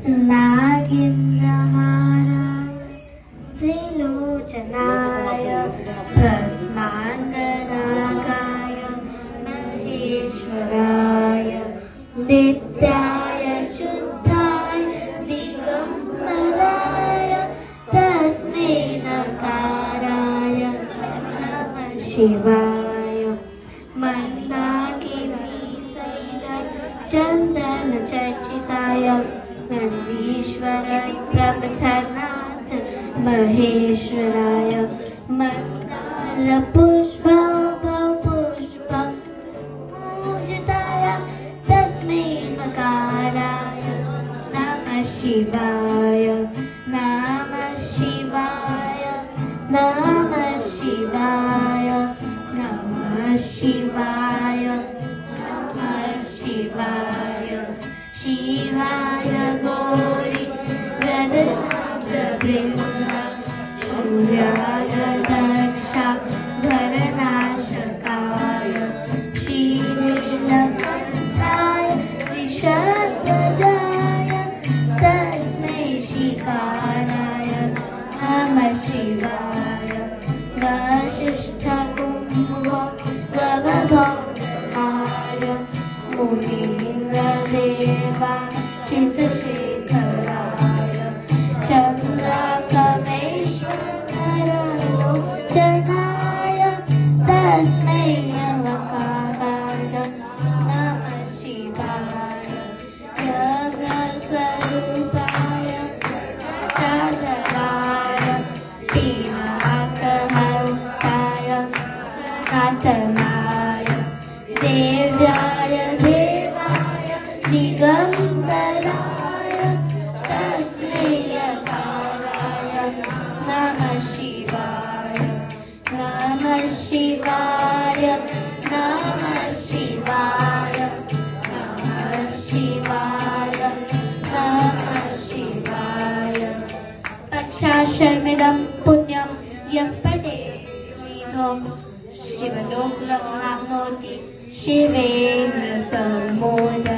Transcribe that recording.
नागेन्द्रहाराय त्रिलोचनाय भस्माङ्गरागाय महेश्वराय नित्याय शुद्धाय दिगम्बराय तस्मै नकाराय नमः शिवाय। मन्दाकिनी सहित चन्दन चर्चिताय नन्दीश्वर प्रपथनाथ महेश्वराय मन्दार पुष्पं पूजिताय तस्मै मकाराय नमः शिवाय नमः शिवाय नमः शिवाय नमः शिवाय नमः शिवाय। शिवाय गौरी वृन्दावृन्द सूर्याय दक्षा ध्वरनाशकाय श्रीनीलकण्ठाय वृषध्वजाय तस्मै शिकाराय नमः शिवाय। वसिष्ठकुम्भवधमाय मुनीन्द्रदेवा चित्रशेखराय चन्द्रकमेश्वरलोचनाय तस्मै नमकाराय नमः शिवाय। जगत्स्वरूपाय चादराय पीनाकहस्ताय सनातनाय देव्याय देवाय दिगम्बराय तस्मै यकाराय नमः शिवाय नमः शिवाय नमः शिवाय नमः शिवाय नमः शिवाय। पक्षाशर्मिदं पुण्यं यं पठेत् शिवलोकप्राप्नोति शिवेन सम्मोहः।